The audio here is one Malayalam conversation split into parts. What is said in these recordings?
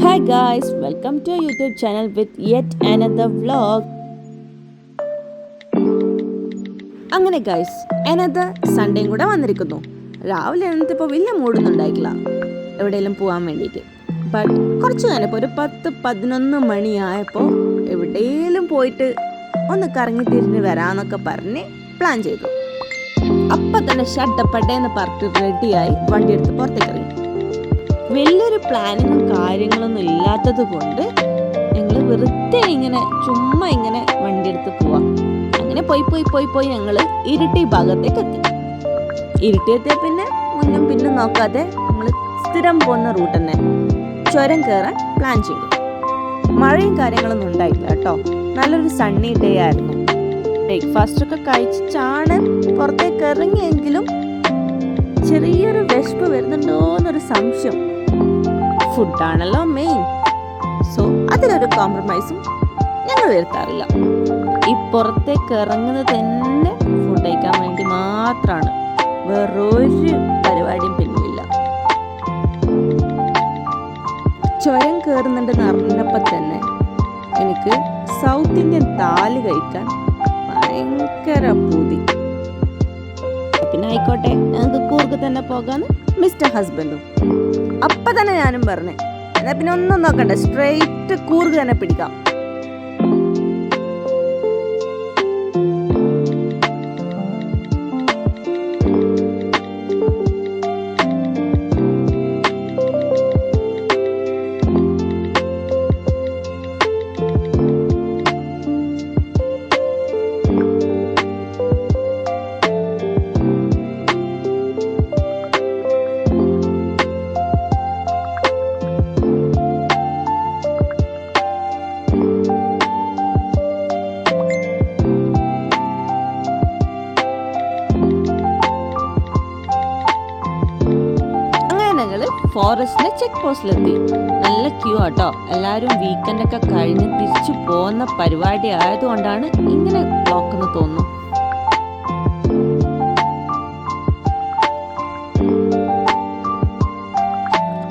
Hi guys, welcome to our YouTube channel with yet another vlog. അങ്ങനെ ഗൈസ് another സൺഡേയും കൂടെ വന്നിരിക്കുന്നു. രാവിലെ എഴുന്നേറ്റപ്പോൾ വലിയ മൂടൊന്നും ഉണ്ടായിട്ടില്ല എവിടെയെങ്കിലും പോകാൻ വേണ്ടിയിട്ട്. ബട്ട് കുറച്ച് കഴിഞ്ഞപ്പോൾ ഒരു 10-11 മണിയായപ്പോൾ എവിടെയെങ്കിലും പോയിട്ട് ഒന്ന് കറങ്ങി തിരിഞ്ഞ് വരാമെന്നൊക്കെ പറഞ്ഞ് പ്ലാൻ ചെയ്തു. അപ്പം തന്നെ ഷട്ടപ്പട്ടേന്ന് പറഞ്ഞിട്ട് റെഡിയായി വണ്ടി എടുത്ത് പുറത്തേക്ക് ഇറങ്ങി. വലിയൊരു പ്ലാനിങ്ങും കാര്യങ്ങളൊന്നും ഇല്ലാത്തത് കൊണ്ട് ഞങ്ങൾ വെറുതെ ചുമ്മാ ഇങ്ങനെ വണ്ടി എടുത്ത് പോവാം. അങ്ങനെ പോയി ഞങ്ങൾ ഇരിട്ടി ഭാഗത്തേക്ക് എത്തി. ഇരിട്ടി എത്തിയ പിന്നെ മുന്നും പിന്നും നോക്കാതെ നമ്മൾ സ്ഥിരം പോകുന്ന റൂട്ട് തന്നെ ചുരം കയറാൻ പ്ലാൻ ചെയ്തു. മഴയും കാര്യങ്ങളൊന്നും ഉണ്ടായില്ല കേട്ടോ. നല്ലൊരു സണ്ണി ഡേ ആയിരുന്നു. ബ്രേക്ക്ഫാസ്റ്റ് ഒക്കെ കഴിച്ചാണ് പുറത്തേക്ക് ഇറങ്ങിയെങ്കിലും ചെറിയൊരു വിശപ്പ് വരുന്നുണ്ടോ എന്നൊരു സംശയം. ഫുഡാണല്ലോ മെയിൻ, സോ അതിലൊരു കോംപ്രമൈസും ഞങ്ങൾ വരുത്താറില്ല. ഈ പുറത്തേക്ക് ഇറങ്ങുന്നത് തന്നെ ഫുഡ് കഴിക്കാൻ വേണ്ടി മാത്രമാണ്, വേറൊരു പരിപാടിയും പിന്നിലില്ല. ചുരം കയറുന്നുണ്ടെന്ന് അറിഞ്ഞപ്പോൾ തന്നെ എനിക്ക് സൗത്ത് ഇന്ത്യൻ താലി കഴിക്കാൻ ഭയങ്കര പൂതി. പിന്നെ ആയിക്കോട്ടെ, ഞങ്ങൾക്ക് കൂർഗ് തന്നെ പോകാന്ന് മിസ്റ്റർ ഹസ്ബൻഡും. അപ്പൊ തന്നെ ഞാനും പറഞ്ഞു, എന്നാ പിന്നെ ഒന്നും നോക്കണ്ട, സ്ട്രെയിറ്റ് കൂർഗ് തന്നെ പിടിക്കാം. ഫോറസ്റ്റിലെ ചെക്ക് പോസ്റ്റിലെത്തി. നല്ല ക്യൂ ആട്ടോ. എല്ലാവരും വീക്കെൻഡൊക്കെ കഴിഞ്ഞ് തിരിച്ചു പോകുന്ന പരിപാടി ആയതുകൊണ്ടാണ് ഇങ്ങനെ ബ്ലോക്ക് എന്ന് തോന്നുന്നു.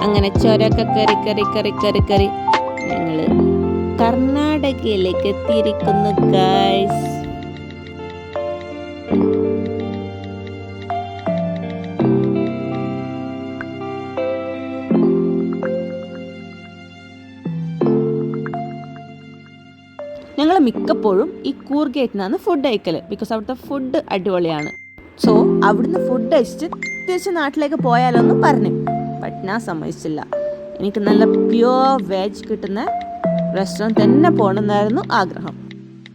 അങ്ങനെ ചുരമൊക്കെ കയറി ഞങ്ങള് കർണാടകയിലേക്ക് എത്തിയിരിക്കുന്നു ഗൈസ്. ഞങ്ങൾ മിക്കപ്പോഴും ഈ കൂർഗ് ഗേറ്റിൽ നിന്നാണ് ഫുഡ് കഴിക്കൽ, ബിക്കോസ് അവിടുത്തെ ഫുഡ് അടിപൊളിയാണ്. സോ അവിടുന്ന് ഫുഡ് കഴിച്ചിട്ട് തിരിച്ച് നാട്ടിലേക്ക് പോയാലോന്ന് പറഞ്ഞു. ബട്ട് ഞാൻ സമ്മതിച്ചില്ല. എനിക്ക് നല്ല പ്യുവർ വെജ് കിട്ടുന്ന റെസ്റ്റോറൻറ്റ് തന്നെ പോകണമെന്നായിരുന്നു ആഗ്രഹം.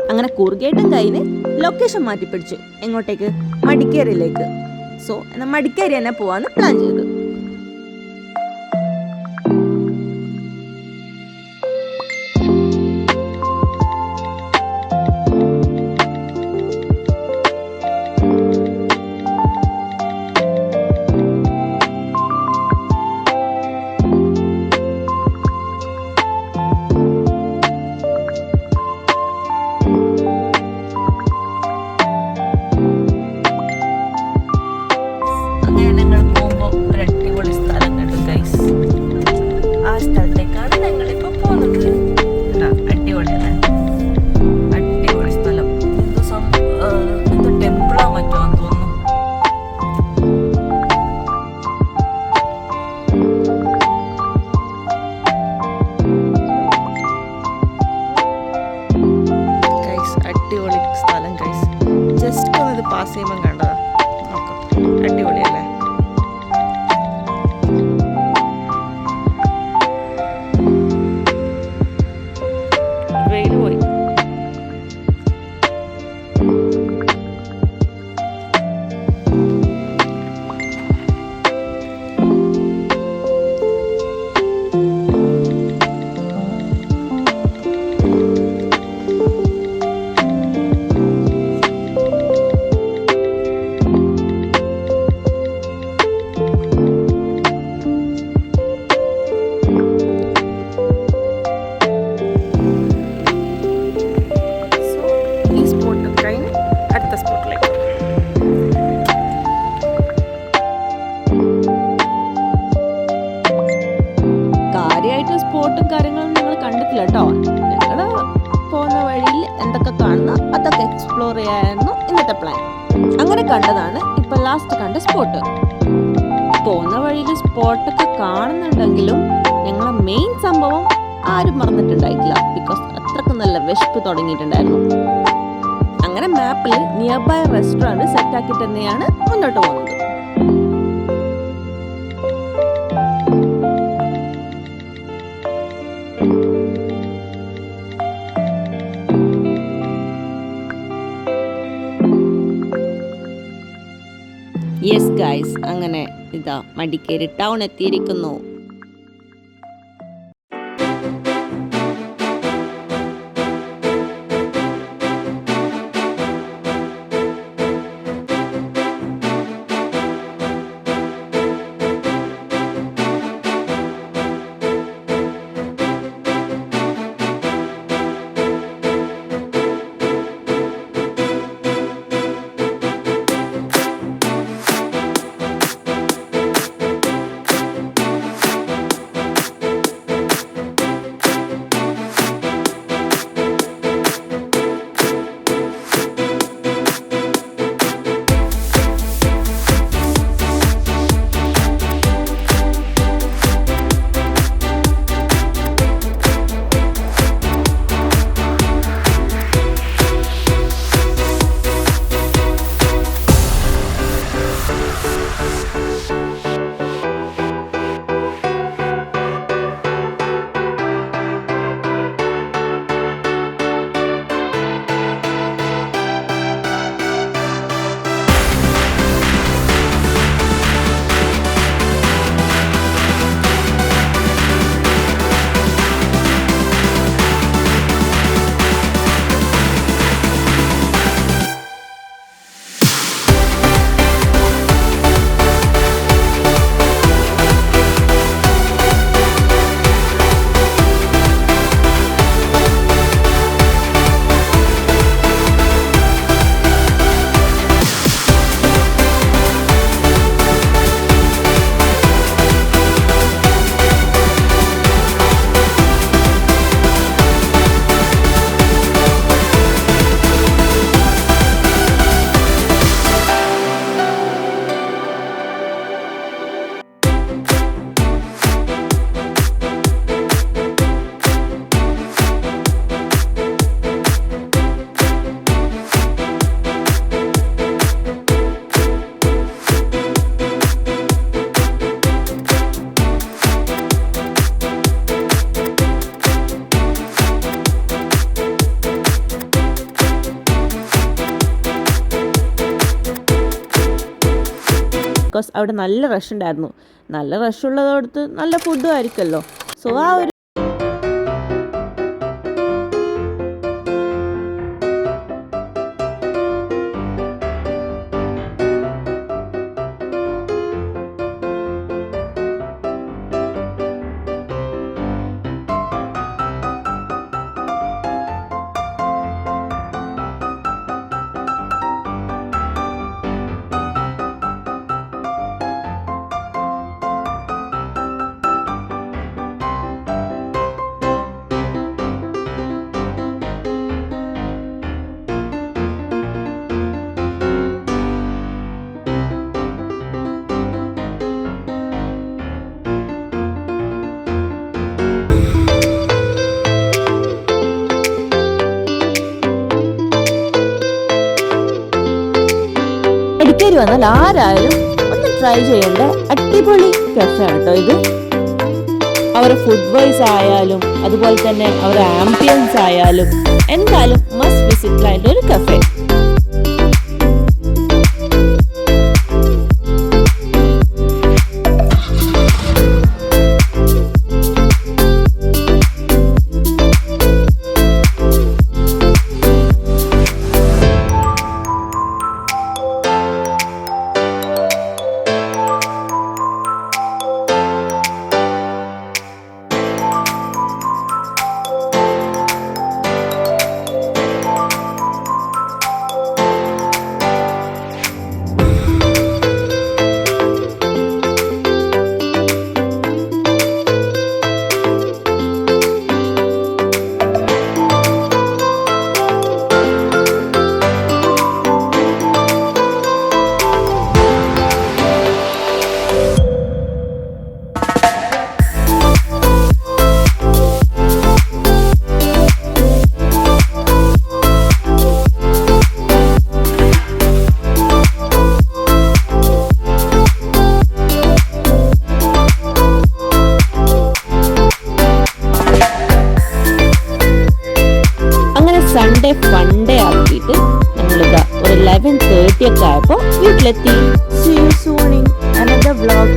അങ്ങനെ കൂർഗ് ഗേറ്റും കഴിഞ്ഞ് ലൊക്കേഷൻ മാറ്റി പിടിച്ച് എങ്ങോട്ടേക്ക്, മടിക്കേരിയിലേക്ക്. സോ എന്നാൽ മടിക്കേരി തന്നെ പോവാന്ന് പ്ലാൻ ചെയ്തു. പാസ് ചെയ്യുമ്പോൾ കണ്ടതാ, നോക്കാം, അടിപൊളിയല്ലേ. വെയിൽ പോയി. സ്പോട്ടും കാര്യങ്ങളും നിങ്ങൾ കണ്ടിട്ടില്ല കേട്ടോ. ഞങ്ങൾ പോകുന്ന വഴിയിൽ എന്തൊക്കെ കാണുന്ന അതൊക്കെ എക്സ്പ്ലോർ ചെയ്യായിരുന്നു ഇന്നത്തെ പ്ലാൻ. അങ്ങനെ കണ്ടതാണ് ഇപ്പൊ ലാസ്റ്റ് കണ്ട സ്പോട്ട്. പോകുന്ന വഴിയിൽ സ്പോട്ടൊക്കെ കാണുന്നുണ്ടെങ്കിലും ഞങ്ങളെ മെയിൻ സംഭവം ആരും മറന്നിട്ടുണ്ടായിട്ടില്ല. ബിക്കോസ് അത്രക്ക് നല്ല വിശപ്പ് തുടങ്ങിയിട്ടുണ്ടായിരുന്നു. അങ്ങനെ മാപ്പിൽ നിയർ ബൈ റെസ്റ്റോറൻറ്റ് സെറ്റാക്കി തന്നെയാണ് മുന്നോട്ട് പോകുന്നത്. യെസ് ഗൈസ്, അങ്ങനെ ഇതാ മടിക്കേരി ടൗൺ എത്തിയിരിക്കുന്നു. ബിക്കോസ് അവിടെ നല്ല റഷ് ഉണ്ടായിരുന്നു. നല്ല റഷ് ഉള്ളതോടത്ത് നല്ല ഫുഡും ആയിരിക്കുമല്ലോ. സോ ആ ഒരു മടിക്കേരി വന്നാൽ ആരായാലും ഒന്ന് ട്രൈ ചെയ്യേണ്ട അടിപൊളി കഫേ ആണ് കേട്ടോ ഇത്. അവരുടെ ഫുഡ് വൈസ് ആയാലും അതുപോലെ തന്നെ അവരുടെ ആംബിയൻസ് ആയാലും എന്തായാലും മസ്റ്റ് വിസിറ്റ് ആയിട്ട് ഒരു കഫേ. സൺഡേ ഫൺഡേ ആക്കിയിട്ട് നമ്മളിതാ ഒരു 11:30 ഒക്കെ ആയപ്പോൾ വീട്ടിലെത്തി. See you soon in another vlog.